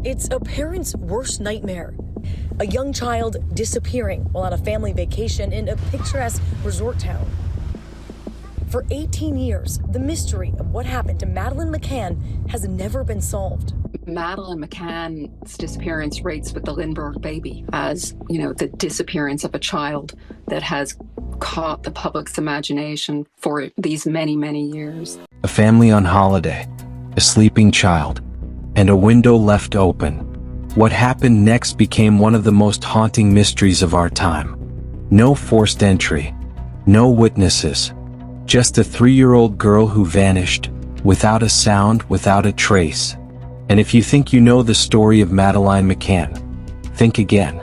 It's a parent's worst nightmare. A young child disappearing while on a family vacation in a picturesque resort town. For 18 years, the mystery of what happened to Madeleine McCann has never been solved. Madeleine McCann's disappearance rates with the Lindbergh baby as, the disappearance of a child that has caught the public's imagination for these many, many years. A family on holiday, a sleeping child, and a window left open. What happened next became one of the most haunting mysteries of our time. No forced entry, no witnesses, just a 3-year-old girl who vanished, without a sound, without a trace. And if you think you know the story of Madeleine McCann, think again.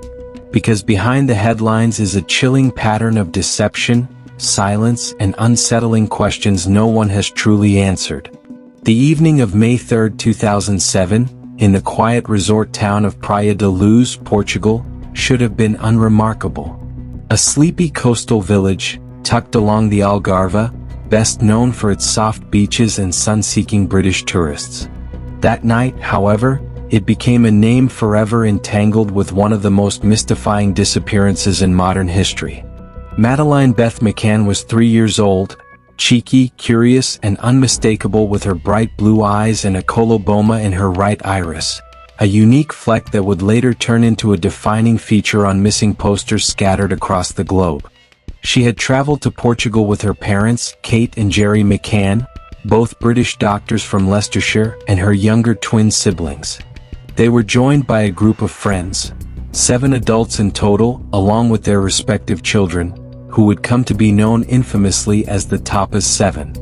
Because behind the headlines is a chilling pattern of deception, silence, and unsettling questions no one has truly answered. The evening of May 3, 2007, in the quiet resort town of Praia da Luz, Portugal, should have been unremarkable. A sleepy coastal village, tucked along the Algarve, best known for its soft beaches and sun-seeking British tourists. That night, however, it became a name forever entangled with one of the most mystifying disappearances in modern history. Madeleine Beth McCann was 3 years old, cheeky, curious, and unmistakable with her bright blue eyes and a coloboma in her right iris, a unique fleck that would later turn into a defining feature on missing posters scattered across the globe. She had traveled to Portugal with her parents, Kate and Jerry McCann, both British doctors from Leicestershire, and her younger twin siblings. They were joined by a group of friends, 7 adults in total, along with their respective children, who would come to be known infamously as the Tapas 7.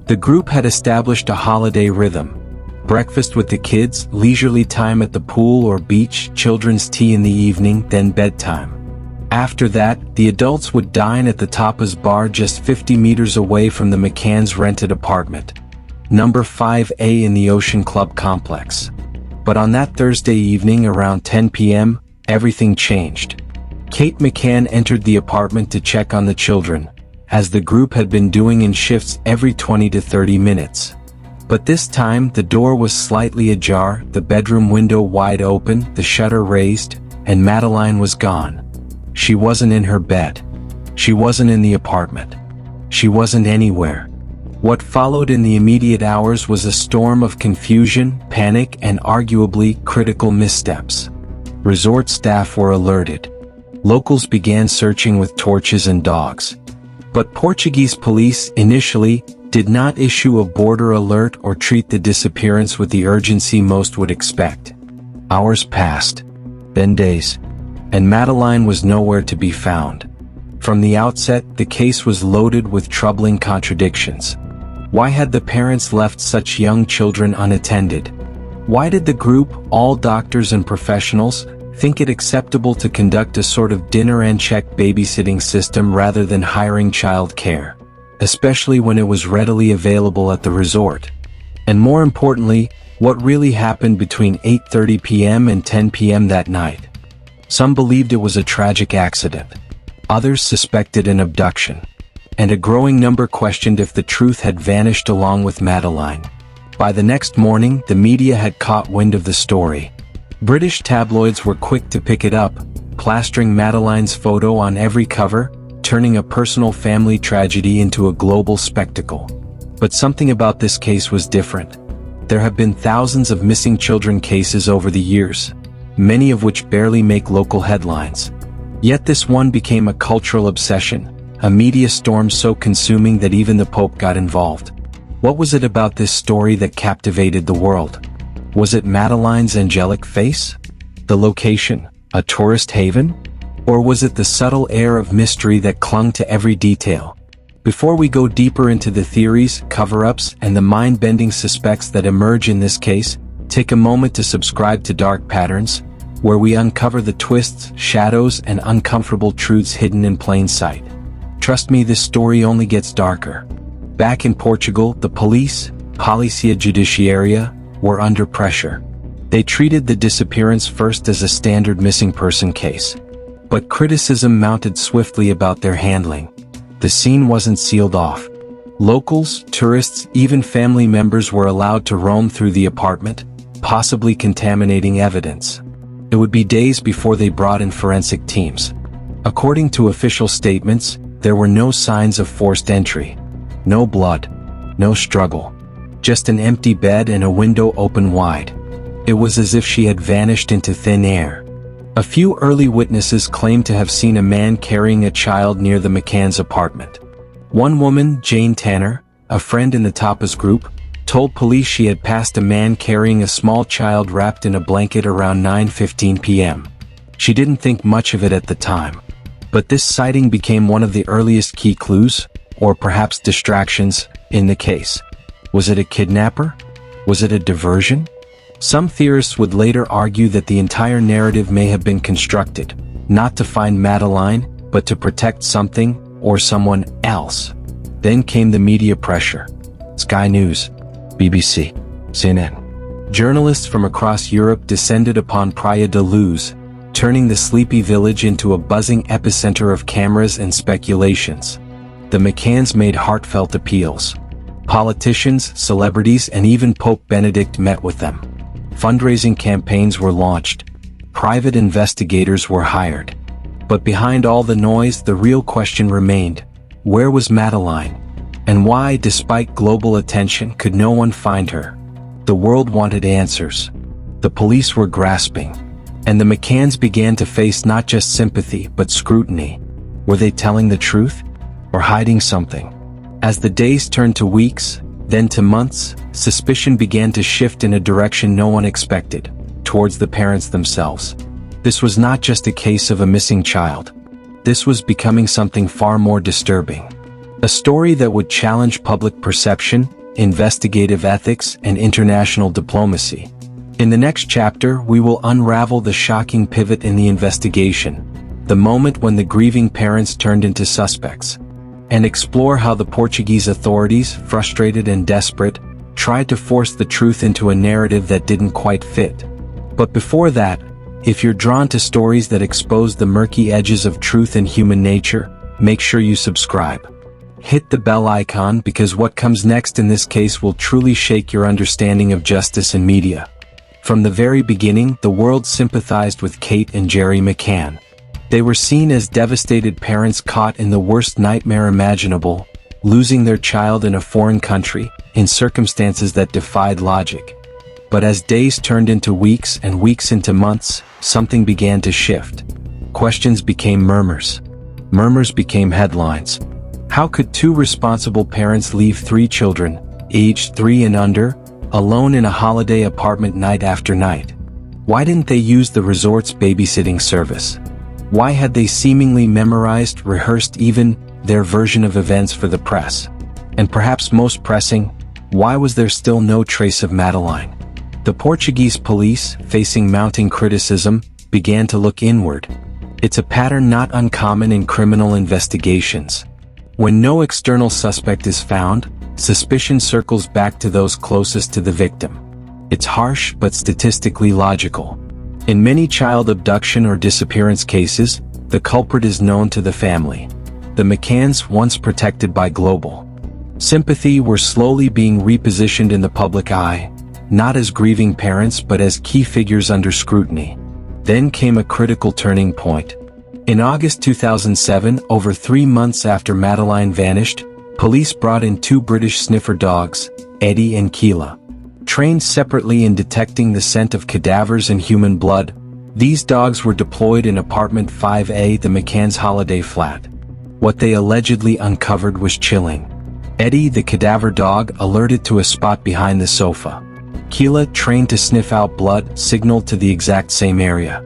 The group had established a holiday rhythm: breakfast with the kids, leisurely time at the pool or beach, children's tea in the evening, then bedtime. After that, the adults would dine at the Tapas bar just 50 meters away from the McCanns' rented apartment, number 5A in the Ocean Club complex. But on that Thursday evening around 10 p.m., everything changed. Kate McCann entered the apartment to check on the children, as the group had been doing in shifts every 20 to 30 minutes. But this time, the door was slightly ajar, the bedroom window wide open, the shutter raised, and Madeleine was gone. She wasn't in her bed. She wasn't in the apartment. She wasn't anywhere. What followed in the immediate hours was a storm of confusion, panic, and arguably critical missteps. Resort staff were alerted. Locals began searching with torches and dogs. But Portuguese police initially did not issue a border alert or treat the disappearance with the urgency most would expect. Hours passed, then days, and Madeleine was nowhere to be found. From the outset, the case was loaded with troubling contradictions. Why had the parents left such young children unattended? Why did the group, all doctors and professionals, think it acceptable to conduct a sort of dinner and check babysitting system rather than hiring child care, especially when it was readily available at the resort? And more importantly, what really happened between 8:30 p.m. and 10 p.m. that night? Some believed it was a tragic accident. Others suspected an abduction. And a growing number questioned if the truth had vanished along with Madeleine. By the next morning, the media had caught wind of the story. British tabloids were quick to pick it up, plastering Madeleine's photo on every cover, turning a personal family tragedy into a global spectacle. But something about this case was different. There have been thousands of missing children cases over the years, many of which barely make local headlines. Yet this one became a cultural obsession, a media storm so consuming that even the Pope got involved. What was it about this story that captivated the world? Was it Madeleine's angelic face? The location, a tourist haven? Or was it the subtle air of mystery that clung to every detail? Before we go deeper into the theories, cover-ups, and the mind-bending suspects that emerge in this case, take a moment to subscribe to Dark Patterns, where we uncover the twists, shadows, and uncomfortable truths hidden in plain sight. Trust me, this story only gets darker. Back in Portugal, the police, Polícia Judiciária, were under pressure. They treated the disappearance first as a standard missing person case. But criticism mounted swiftly about their handling. The scene wasn't sealed off. Locals, tourists, even family members were allowed to roam through the apartment, possibly contaminating evidence. It would be days before they brought in forensic teams. According to official statements, there were no signs of forced entry. No blood. No struggle. Just an empty bed and a window open wide. It was as if she had vanished into thin air. A few early witnesses claimed to have seen a man carrying a child near the McCann's apartment. One woman, Jane Tanner, a friend in the Tapas group, told police she had passed a man carrying a small child wrapped in a blanket around 9:15 p.m. She didn't think much of it at the time. But this sighting became one of the earliest key clues, or perhaps distractions, in the case. Was it a kidnapper? Was it a diversion? Some theorists would later argue that the entire narrative may have been constructed, not to find Madeleine, but to protect something, or someone else. Then came the media pressure. Sky News, BBC, CNN. Journalists from across Europe descended upon Praia da Luz, turning the sleepy village into a buzzing epicenter of cameras and speculations. The McCanns made heartfelt appeals. Politicians, celebrities, and even Pope Benedict met with them. Fundraising campaigns were launched. Private investigators were hired. But behind all the noise, the real question remained: where was Madeleine? And why, despite global attention, could no one find her? The world wanted answers. The police were grasping. And the McCanns began to face not just sympathy, but scrutiny. Were they telling the truth? Or hiding something? As the days turned to weeks, then to months, suspicion began to shift in a direction no one expected, towards the parents themselves. This was not just a case of a missing child. This was becoming something far more disturbing. A story that would challenge public perception, investigative ethics, and international diplomacy. In the next chapter, we will unravel the shocking pivot in the investigation, the moment when the grieving parents turned into suspects, and explore how the Portuguese authorities, frustrated and desperate, tried to force the truth into a narrative that didn't quite fit. But before that, if you're drawn to stories that expose the murky edges of truth and human nature, make sure you subscribe. Hit the bell icon, because what comes next in this case will truly shake your understanding of justice and media. From the very beginning, the world sympathized with Kate and Jerry McCann. They were seen as devastated parents caught in the worst nightmare imaginable, losing their child in a foreign country, in circumstances that defied logic. But as days turned into weeks and weeks into months, something began to shift. Questions became murmurs. Murmurs became headlines. How could two responsible parents leave three children, aged 3 and under, alone in a holiday apartment night after night? Why didn't they use the resort's babysitting service? Why had they seemingly memorized, rehearsed even, their version of events for the press? And perhaps most pressing, why was there still no trace of Madeleine? The Portuguese police, facing mounting criticism, began to look inward. It's a pattern not uncommon in criminal investigations. When no external suspect is found, suspicion circles back to those closest to the victim. It's harsh but statistically logical. In many child abduction or disappearance cases, the culprit is known to the family. The McCanns, once protected by global sympathy, were slowly being repositioned in the public eye, not as grieving parents but as key figures under scrutiny. Then came a critical turning point. In August 2007, over 3 months after Madeleine vanished, police brought in 2 British sniffer dogs, Eddie and Keela. Trained separately in detecting the scent of cadavers and human blood, these dogs were deployed in apartment 5A, the McCann's holiday flat. What they allegedly uncovered was chilling. Eddie, the cadaver dog, alerted to a spot behind the sofa. Keela, trained to sniff out blood, signaled to the exact same area.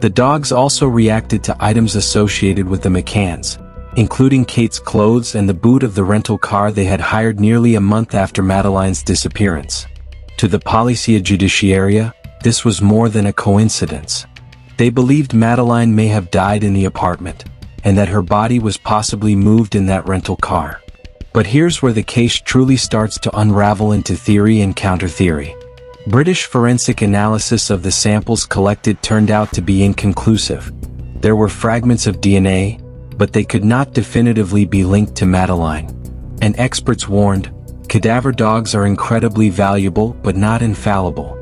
The dogs also reacted to items associated with the McCanns, including Kate's clothes and the boot of the rental car they had hired nearly a month after Madeleine's disappearance. To the Polícia Judiciária, this was more than a coincidence. They believed Madeleine may have died in the apartment, and that her body was possibly moved in that rental car. But here's where the case truly starts to unravel into theory and counter-theory. British forensic analysis of the samples collected turned out to be inconclusive. There were fragments of DNA, but they could not definitively be linked to Madeleine. And experts warned, cadaver dogs are incredibly valuable but not infallible.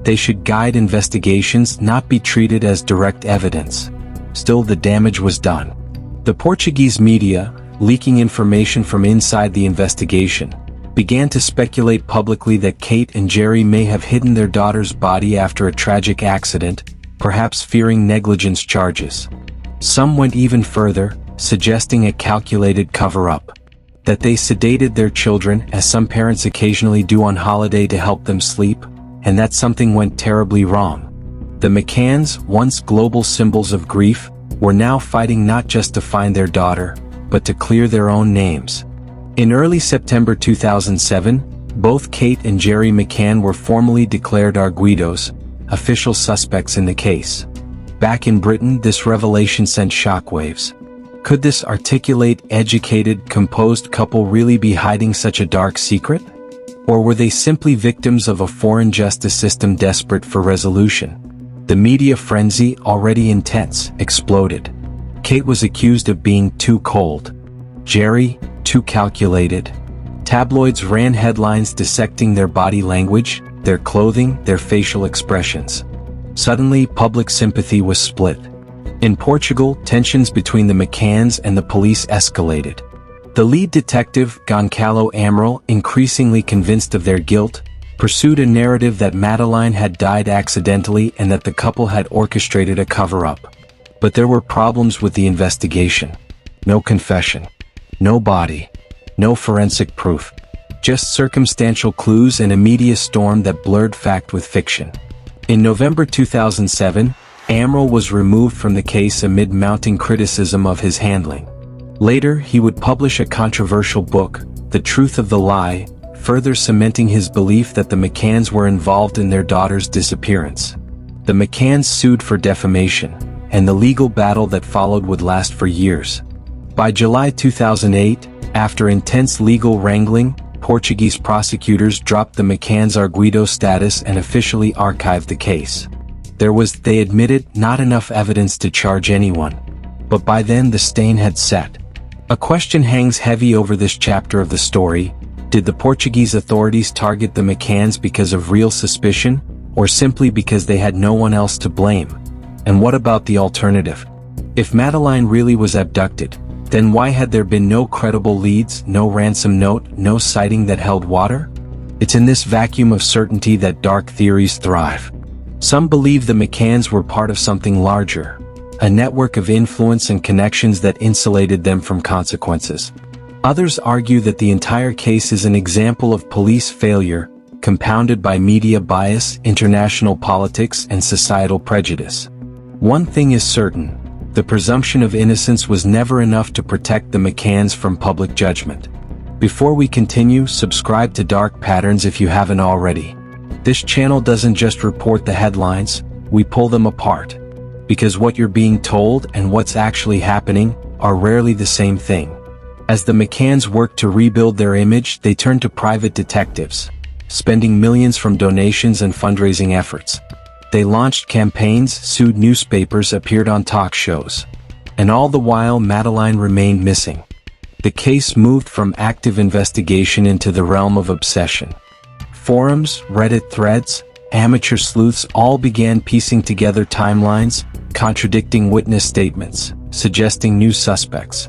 They should guide investigations, not be treated as direct evidence. Still, the damage was done. The Portuguese media, leaking information from inside the investigation, began to speculate publicly that Kate and Jerry may have hidden their daughter's body after a tragic accident, perhaps fearing negligence charges. Some went even further, suggesting a calculated cover-up. That they sedated their children, as some parents occasionally do on holiday to help them sleep, and that something went terribly wrong. The McCanns, once global symbols of grief, were now fighting not just to find their daughter, but to clear their own names. In early September 2007, both Kate and Jerry McCann were formally declared arguidos, official suspects in the case. Back in Britain, this revelation sent shockwaves. Could this articulate, educated, composed couple really be hiding such a dark secret? Or were they simply victims of a foreign justice system desperate for resolution? The media frenzy, already intense, exploded. Kate was accused of being too cold. Jerry, too calculated. Tabloids ran headlines dissecting their body language, their clothing, their facial expressions. Suddenly, public sympathy was split. In Portugal, tensions between the McCanns and the police escalated. The lead detective, Goncalo Amaral, increasingly convinced of their guilt, pursued a narrative that Madeleine had died accidentally and that the couple had orchestrated a cover-up. But there were problems with the investigation. No confession. No body. No forensic proof. Just circumstantial clues and a media storm that blurred fact with fiction. In November 2007, Amaral was removed from the case amid mounting criticism of his handling. Later, he would publish a controversial book, The Truth of the Lie, further cementing his belief that the McCanns were involved in their daughter's disappearance. The McCanns sued for defamation, and the legal battle that followed would last for years. By July 2008, after intense legal wrangling, Portuguese prosecutors dropped the McCanns' arguido status and officially archived the case. There was, they admitted, not enough evidence to charge anyone. But by then the stain had set. A question hangs heavy over this chapter of the story. Did the Portuguese authorities target the McCanns because of real suspicion, or simply because they had no one else to blame? And what about the alternative? If Madeleine really was abducted, then why had there been no credible leads, no ransom note, no sighting that held water? It's in this vacuum of certainty that dark theories thrive. Some believe the McCanns were part of something larger, a network of influence and connections that insulated them from consequences. Others argue that the entire case is an example of police failure, compounded by media bias, international politics, and societal prejudice. One thing is certain. The presumption of innocence was never enough to protect the McCanns from public judgment. Before we continue, subscribe to Dark Patterns if you haven't already. This channel doesn't just report the headlines, we pull them apart. Because what you're being told and what's actually happening are rarely the same thing. As the McCanns worked to rebuild their image, they turned to private detectives, spending millions from donations and fundraising efforts. They launched campaigns, sued newspapers, appeared on talk shows. And all the while Madeleine remained missing. The case moved from active investigation into the realm of obsession. Forums, Reddit threads, amateur sleuths all began piecing together timelines, contradicting witness statements, suggesting new suspects.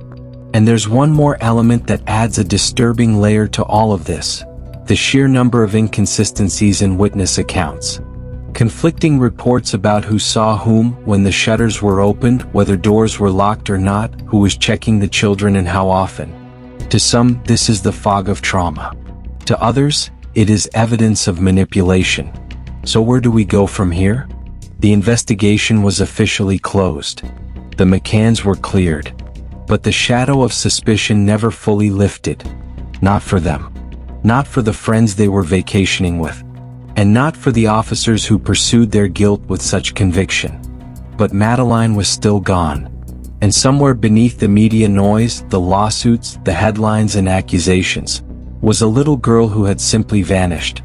And there's one more element that adds a disturbing layer to all of this: the sheer number of inconsistencies in witness accounts. Conflicting reports about who saw whom, when the shutters were opened, whether doors were locked or not, who was checking the children and how often. To some, this is the fog of trauma. To others, it is evidence of manipulation. So where do we go from here? The investigation was officially closed. The McCanns were cleared. But the shadow of suspicion never fully lifted. Not for them. Not for the friends they were vacationing with. And not for the officers who pursued their guilt with such conviction. But Madeleine was still gone. And somewhere beneath the media noise, the lawsuits, the headlines and accusations, was a little girl who had simply vanished.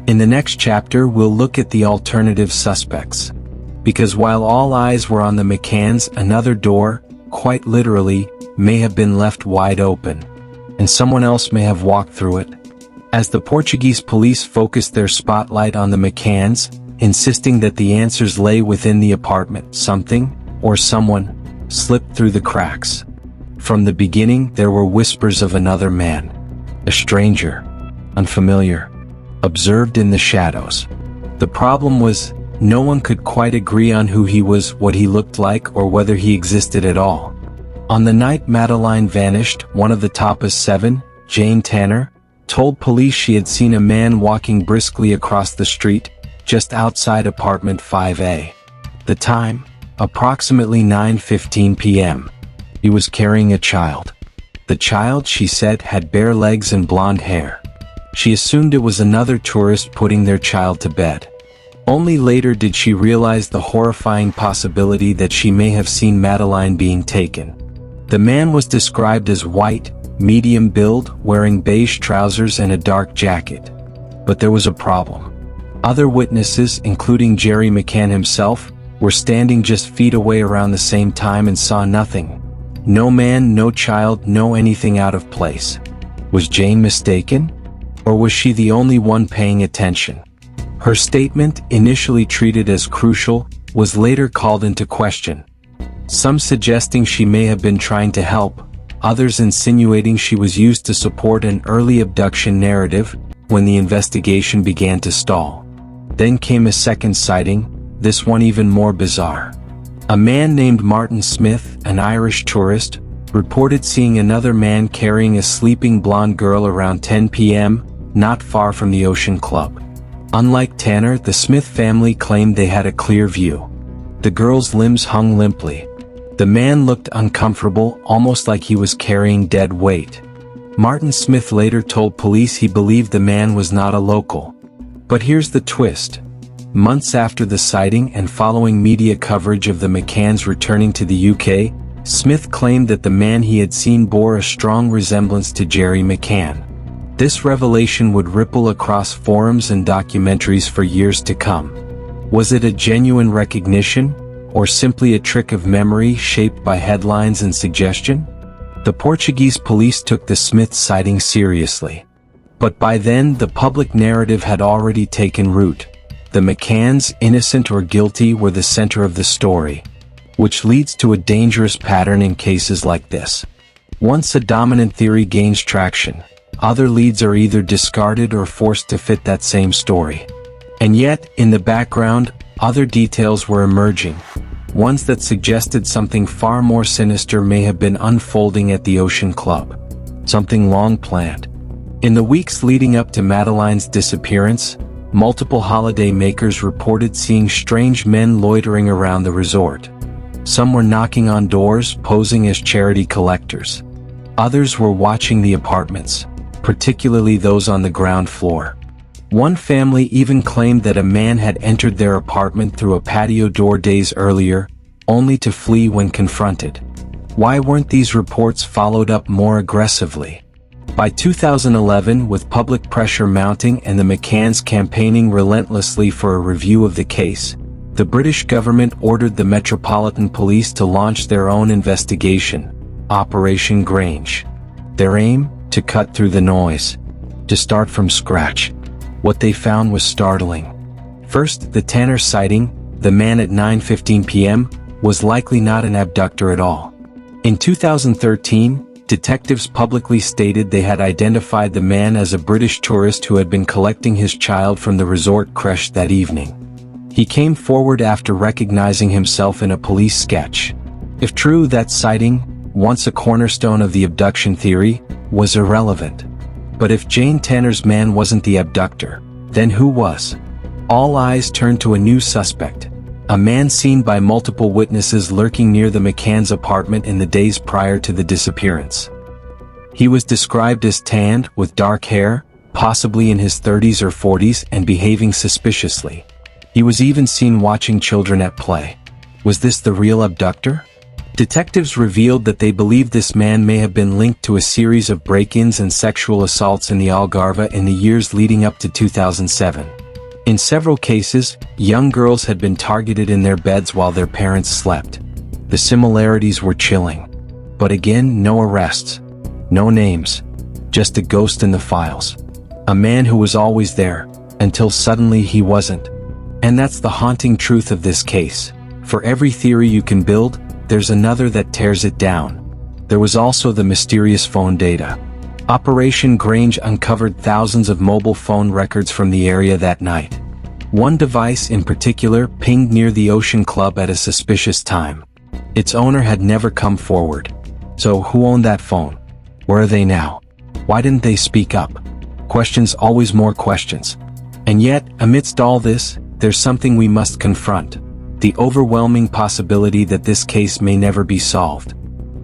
In the next chapter, we'll look at the alternative suspects. Because while all eyes were on the McCanns, another door, quite literally, may have been left wide open. And someone else may have walked through it. As the Portuguese police focused their spotlight on the McCanns, insisting that the answers lay within the apartment. Something, or someone, slipped through the cracks. From the beginning, there were whispers of another man. A stranger. Unfamiliar. Observed in the shadows. The problem was, no one could quite agree on who he was, what he looked like, or whether he existed at all. On the night Madeleine vanished, one of the Tapa's 7, Jane Tanner, told police she had seen a man walking briskly across the street, just outside apartment 5A. The time, approximately 9:15 p.m. He was carrying a child. The child, she said, had bare legs and blonde hair. She assumed it was another tourist putting their child to bed. Only later did she realize the horrifying possibility that she may have seen Madeleine being taken. The man was described as white, medium build, wearing beige trousers and a dark jacket. But there was a problem. Other witnesses, including Jerry McCann himself, were standing just feet away around the same time and saw nothing. No man, no child, no anything out of place. Was Jane mistaken? Or was she the only one paying attention? Her statement, initially treated as crucial, was later called into question. Some suggesting she may have been trying to help, others insinuating she was used to support an early abduction narrative when the investigation began to stall. Then came a second sighting, this one even more bizarre. A man named Martin Smith, an Irish tourist, reported seeing another man carrying a sleeping blonde girl around 10 p.m., not far from the Ocean Club. Unlike Tanner, the Smith family claimed they had a clear view. The girl's limbs hung limply. The man looked uncomfortable, almost like he was carrying dead weight. Martin Smith later told police he believed the man was not a local. But here's the twist. Months after the sighting and following media coverage of the McCanns returning to the UK, Smith claimed that the man he had seen bore a strong resemblance to Jerry McCann. This revelation would ripple across forums and documentaries for years to come. Was it a genuine recognition, or simply a trick of memory shaped by headlines and suggestion? The Portuguese police took the Smith sighting seriously. But by then, the public narrative had already taken root. The McCanns, innocent or guilty, were the center of the story, which leads to a dangerous pattern in cases like this. Once a dominant theory gains traction, other leads are either discarded or forced to fit that same story. And yet, in the background, other details were emerging, ones that suggested something far more sinister may have been unfolding at the Ocean Club. Something long planned. In the weeks leading up to Madeleine's disappearance, multiple holiday makers reported seeing strange men loitering around the resort. Some were knocking on doors, posing as charity collectors. Others were watching the apartments, particularly those on the ground floor. One family even claimed that a man had entered their apartment through a patio door days earlier, only to flee when confronted. Why weren't these reports followed up more aggressively? By 2011, with public pressure mounting and the McCanns campaigning relentlessly for a review of the case, the British government ordered the Metropolitan Police to launch their own investigation, Operation Grange. Their aim? To cut through the noise. To start from scratch. What they found was startling. First, the Tanner sighting, the man at 9:15 p.m., was likely not an abductor at all. In 2013, detectives publicly stated they had identified the man as a British tourist who had been collecting his child from the resort creche that evening. He came forward after recognizing himself in a police sketch. If true, that sighting, once a cornerstone of the abduction theory, was irrelevant. But if Jane Tanner's man wasn't the abductor, then who was? All eyes turned to a new suspect. A man seen by multiple witnesses lurking near the McCann's apartment in the days prior to the disappearance. He was described as tanned, with dark hair, possibly in his 30s or 40s, and behaving suspiciously. He was even seen watching children at play. Was this the real abductor? Detectives revealed that they believed this man may have been linked to a series of break-ins and sexual assaults in the Algarve in the years leading up to 2007. In several cases, young girls had been targeted in their beds while their parents slept. The similarities were chilling. But again, no arrests. No names. Just a ghost in the files. A man who was always there, until suddenly he wasn't. And that's the haunting truth of this case. For every theory you can build, there's another that tears it down. There was also the mysterious phone data. Operation Grange uncovered thousands of mobile phone records from the area that night. One device in particular pinged near the Ocean Club at a suspicious time. Its owner had never come forward. So who owned that phone? Where are they now? Why didn't they speak up? Questions, always more questions. And yet, amidst all this, there's something we must confront. The overwhelming possibility that this case may never be solved.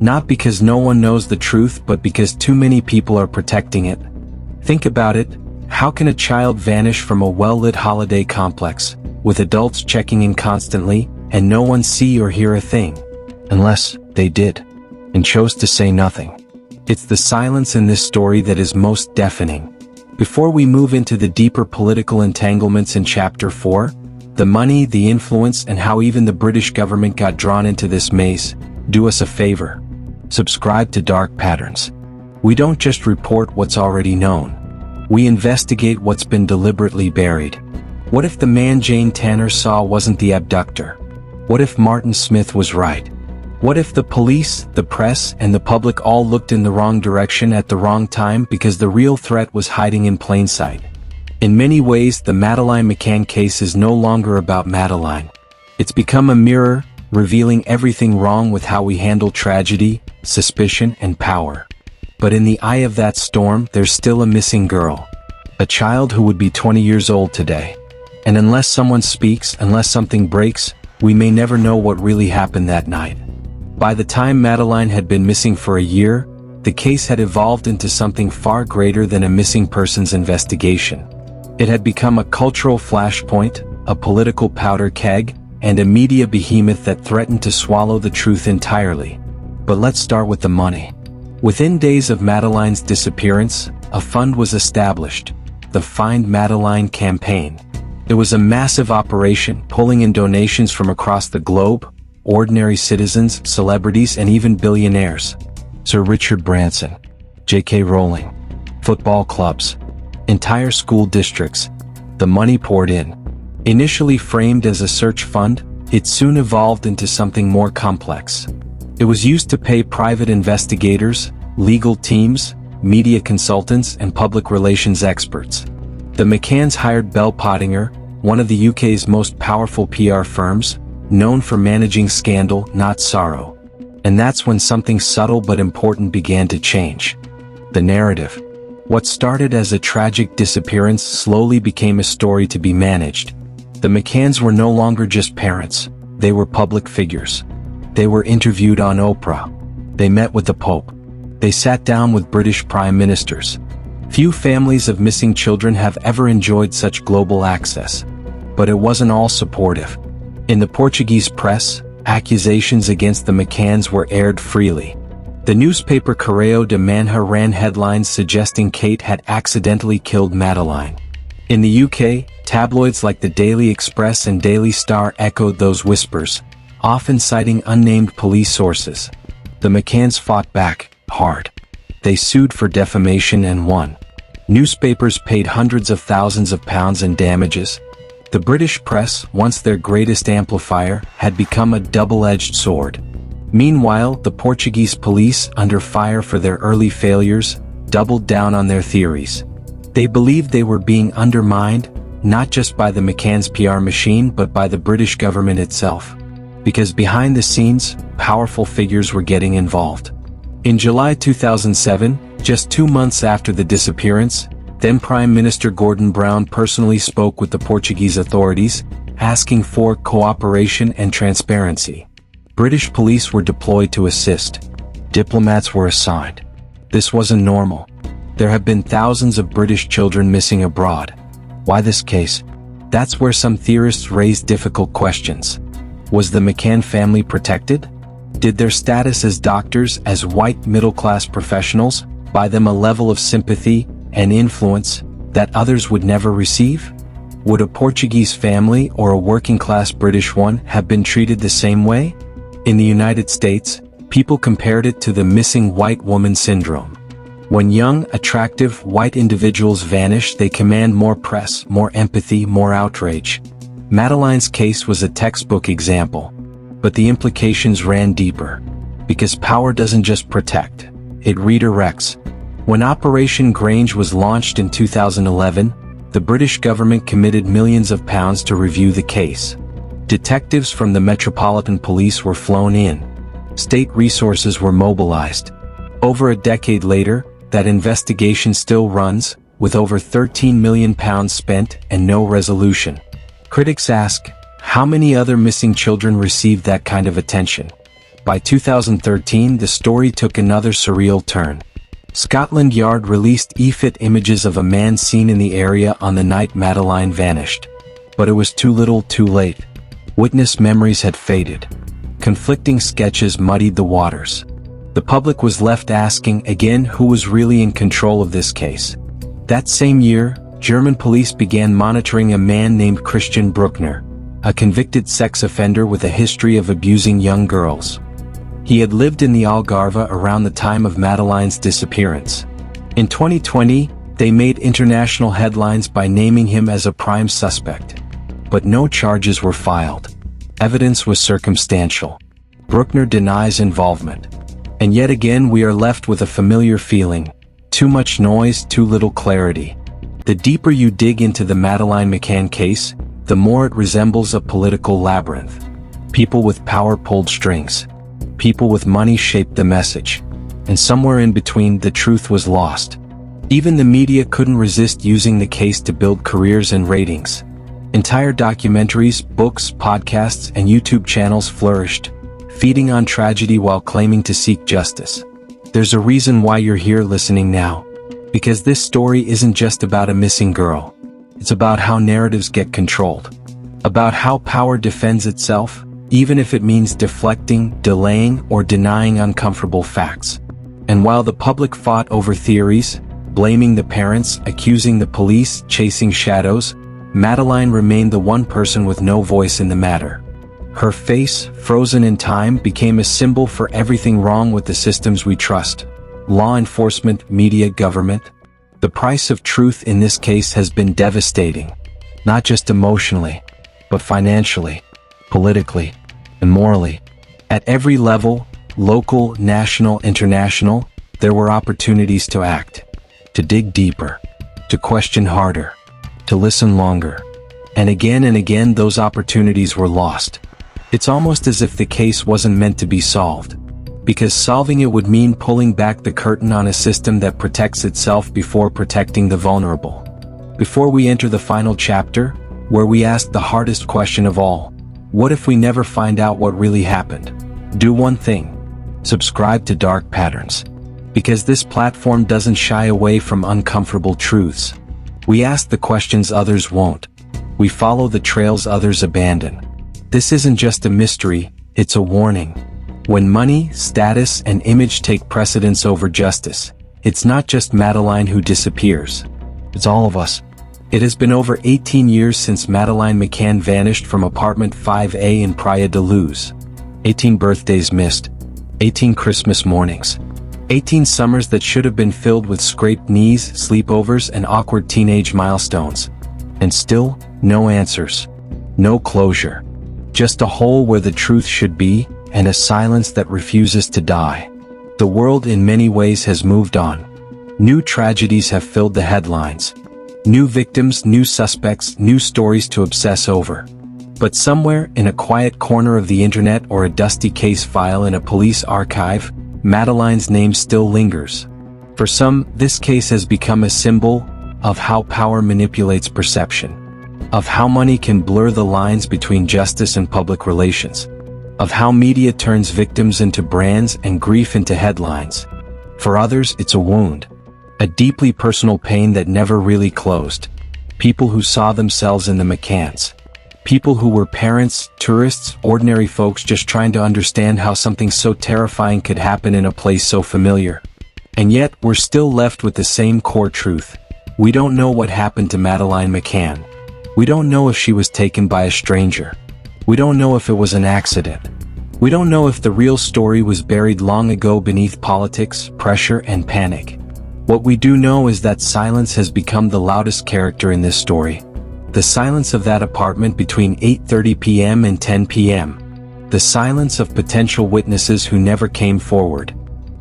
Not because no one knows the truth, but because too many people are protecting it. Think about it. How can a child vanish from a well-lit holiday complex, with adults checking in constantly, and no one see or hear a thing? Unless they did, and chose to say nothing. It's the silence in this story that is most deafening. Before we move into the deeper political entanglements in Chapter 4, the money, the influence, and how even the British government got drawn into this maze, do us a favor. Subscribe to Dark Patterns. We don't just report what's already known. We investigate what's been deliberately buried. What if the man Jane Tanner saw wasn't the abductor? What if Martin Smith was right? What if the police, the press, and the public all looked in the wrong direction at the wrong time because the real threat was hiding in plain sight? In many ways, the Madeleine McCann case is no longer about Madeleine. It's become a mirror, revealing everything wrong with how we handle tragedy, suspicion, and power. But in the eye of that storm, there's still a missing girl. A child who would be 20 years old today. And unless someone speaks, unless something breaks, we may never know what really happened that night. By the time Madeleine had been missing for a year, the case had evolved into something far greater than a missing persons investigation. It had become a cultural flashpoint, a political powder keg, and a media behemoth that threatened to swallow the truth entirely. But let's start with the money. Within days of Madeleine's disappearance, a fund was established, the Find Madeleine campaign. It was a massive operation, pulling in donations from across the globe, ordinary citizens, celebrities, and even billionaires. Sir Richard Branson, J.K. Rowling, football clubs, entire school districts. The money poured in. Initially framed as a search fund, it soon evolved into something more complex. It was used to pay private investigators, legal teams, media consultants, and public relations experts. The McCanns hired Bell Pottinger, one of the UK's most powerful PR firms, known for managing scandal, not sorrow. And that's when something subtle but important began to change. The narrative. What started as a tragic disappearance slowly became a story to be managed. The McCanns were no longer just parents, they were public figures. They were interviewed on Oprah. They met with the Pope. They sat down with British prime ministers. Few families of missing children have ever enjoyed such global access. But it wasn't all supportive. In the Portuguese press, accusations against the McCanns were aired freely. The newspaper Correio de Manha ran headlines suggesting Kate had accidentally killed Madeleine. In the UK, tabloids like the Daily Express and Daily Star echoed those whispers, often citing unnamed police sources. The McCanns fought back, hard. They sued for defamation and won. Newspapers paid hundreds of thousands of pounds in damages. The British press, once their greatest amplifier, had become a double-edged sword. Meanwhile, the Portuguese police, under fire for their early failures, doubled down on their theories. They believed they were being undermined, not just by the McCann's PR machine but by the British government itself. Because behind the scenes, powerful figures were getting involved. In July 2007, just 2 months after the disappearance, then Prime Minister Gordon Brown personally spoke with the Portuguese authorities, asking for cooperation and transparency. British police were deployed to assist. Diplomats were assigned. This wasn't normal. There have been thousands of British children missing abroad. Why this case? That's where some theorists raise difficult questions. Was the McCann family protected? Did their status as doctors, as white middle-class professionals, buy them a level of sympathy and influence that others would never receive? Would a Portuguese family or a working-class British one have been treated the same way? In the United States, people compared it to the missing white woman syndrome. When young, attractive, white individuals vanish, they command more press, more empathy, more outrage. Madeleine's case was a textbook example, but the implications ran deeper. Because power doesn't just protect, it redirects. When Operation Grange was launched in 2011, the British government committed millions of pounds to review the case. Detectives from the Metropolitan Police were flown in. State resources were mobilized. Over a decade later, that investigation still runs, with over £13 million spent and no resolution. Critics ask, how many other missing children received that kind of attention? By 2013, the story took another surreal turn. Scotland Yard released EFIT images of a man seen in the area on the night Madeleine vanished. But it was too little too late. Witness memories had faded. Conflicting sketches muddied the waters. The public was left asking again who was really in control of this case. That same year, German police began monitoring a man named Christian Bruckner, a convicted sex offender with a history of abusing young girls. He had lived in the Algarve around the time of Madeleine's disappearance. In 2020, they made international headlines by naming him as a prime suspect. But no charges were filed. Evidence was circumstantial. Bruckner denies involvement. And yet again we are left with a familiar feeling. Too much noise, too little clarity. The deeper you dig into the Madeleine McCann case, the more it resembles a political labyrinth. People with power pulled strings. People with money shaped the message. And somewhere in between, the truth was lost. Even the media couldn't resist using the case to build careers and ratings. Entire documentaries, books, podcasts, and YouTube channels flourished, feeding on tragedy while claiming to seek justice. There's a reason why you're here listening now. Because this story isn't just about a missing girl. It's about how narratives get controlled. About how power defends itself, even if it means deflecting, delaying, or denying uncomfortable facts. And while the public fought over theories, blaming the parents, accusing the police, chasing shadows, Madeleine remained the one person with no voice in the matter. Her face, frozen in time, became a symbol for everything wrong with the systems we trust. Law enforcement, media, government. The price of truth in this case has been devastating. Not just emotionally, but financially, politically, and morally. At every level, local, national, international, there were opportunities to act, to dig deeper, to question harder, to listen longer. And again, those opportunities were lost. It's almost as if the case wasn't meant to be solved, because solving it would mean pulling back the curtain on a system that protects itself before protecting the vulnerable. Before we enter the final chapter, where we ask the hardest question of all, what if we never find out what really happened? Do one thing. Subscribe to Dark Patterns. Because this platform doesn't shy away from uncomfortable truths. We ask the questions others won't. We follow the trails others abandon. This isn't just a mystery, it's a warning. When money, status, and image take precedence over justice, it's not just Madeleine who disappears. It's all of us. It has been over 18 years since Madeleine McCann vanished from apartment 5A in Praia da Luz. 18 birthdays missed. 18 Christmas mornings. 18 summers that should have been filled with scraped knees, sleepovers, and awkward teenage milestones. And still, no answers. No closure. Just a hole where the truth should be, and a silence that refuses to die. The world in many ways has moved on. New tragedies have filled the headlines. New victims, new suspects, new stories to obsess over. But somewhere, in a quiet corner of the internet or a dusty case file in a police archive, Madeleine's name still lingers. For some, this case has become a symbol of how power manipulates perception. Of how money can blur the lines between justice and public relations. Of how media turns victims into brands and grief into headlines. For others, it's a wound. A deeply personal pain that never really closed. People who saw themselves in the McCanns. People who were parents, tourists, ordinary folks just trying to understand how something so terrifying could happen in a place so familiar. And yet, we're still left with the same core truth. We don't know what happened to Madeleine McCann. We don't know if she was taken by a stranger. We don't know if it was an accident. We don't know if the real story was buried long ago beneath politics, pressure, and panic. What we do know is that silence has become the loudest character in this story. The silence of that apartment between 8:30 p.m. and 10 p.m. The silence of potential witnesses who never came forward.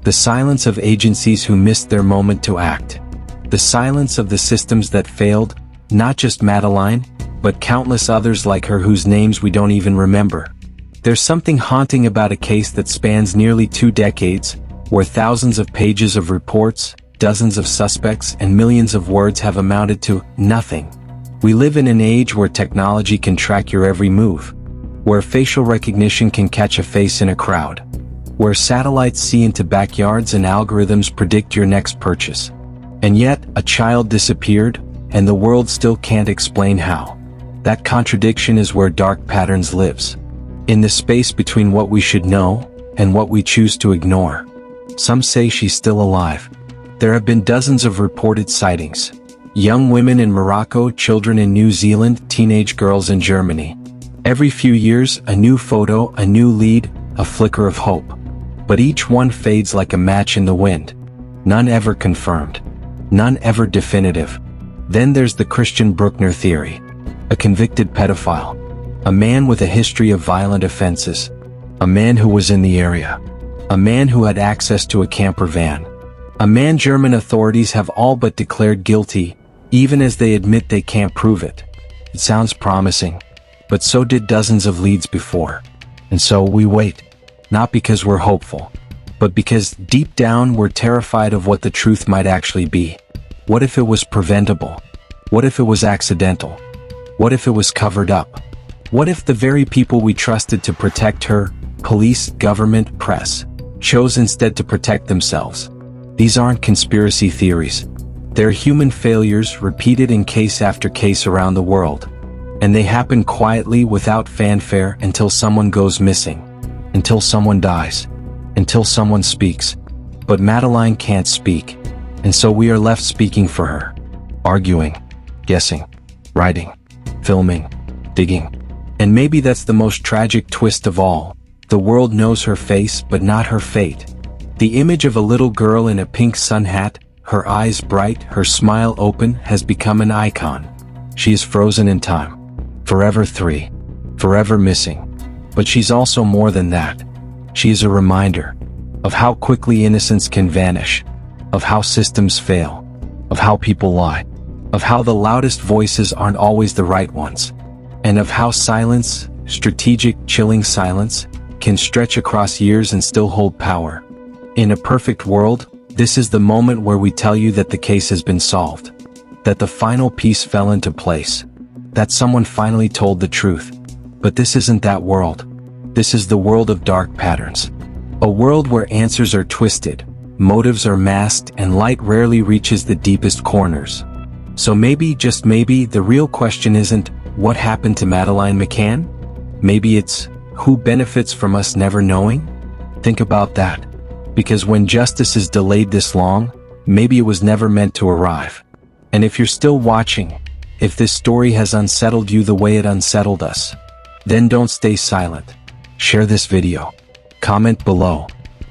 The silence of agencies who missed their moment to act. The silence of the systems that failed, not just Madeleine, but countless others like her whose names we don't even remember. There's something haunting about a case that spans nearly 2 decades, where thousands of pages of reports, dozens of suspects, and millions of words have amounted to nothing. We live in an age where technology can track your every move, where facial recognition can catch a face in a crowd, where satellites see into backyards and algorithms predict your next purchase. And yet, a child disappeared, and the world still can't explain how. That contradiction is where Dark Patterns lives. In the space between what we should know, and what we choose to ignore. Some say she's still alive. There have been dozens of reported sightings. Young women in Morocco, children in New Zealand, teenage girls in Germany. Every few years, a new photo, a new lead, a flicker of hope. But each one fades like a match in the wind. None ever confirmed. None ever definitive. Then there's the Christian Bruckner theory. A convicted pedophile. A man with a history of violent offenses. A man who was in the area. A man who had access to a camper van. A man German authorities have all but declared guilty, even as they admit they can't prove it. It sounds promising, but so did dozens of leads before. And so we wait. Not because we're hopeful, but because deep down we're terrified of what the truth might actually be. What if it was preventable? What if it was accidental? What if it was covered up? What if the very people we trusted to protect her, police, government, press, chose instead to protect themselves? These aren't conspiracy theories. They're human failures repeated in case after case around the world. And they happen quietly without fanfare until someone goes missing. Until someone dies. Until someone speaks. But Madeleine can't speak. And so we are left speaking for her. Arguing. Guessing. Writing. Filming. Digging. And maybe that's the most tragic twist of all. The world knows her face, but not her fate. The image of a little girl in a pink sun hat, her eyes bright, her smile open, has become an icon. She is frozen in time. Forever free. Forever missing. But she's also more than that. She is a reminder of how quickly innocence can vanish, of how systems fail, of how people lie, of how the loudest voices aren't always the right ones, and of how silence, strategic, chilling silence, can stretch across years and still hold power. In a perfect world, this is the moment where we tell you that the case has been solved, that the final piece fell into place, that someone finally told the truth. But this isn't that world. This is the world of dark patterns. A world where answers are twisted, motives are masked, and light rarely reaches the deepest corners. So maybe, just maybe, the real question isn't, what happened to Madeleine McCann? Maybe it's, who benefits from us never knowing? Think about that. Because when justice is delayed this long, maybe it was never meant to arrive. And if you're still watching, if this story has unsettled you the way it unsettled us, then don't stay silent. Share this video. Comment below.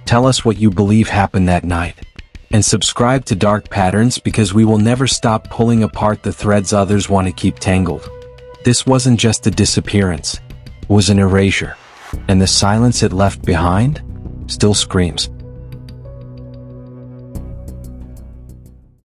Tell us what you believe happened that night. And subscribe to Dark Patterns because we will never stop pulling apart the threads others want to keep tangled. This wasn't just a disappearance. It was an erasure. And the silence it left behind still screams.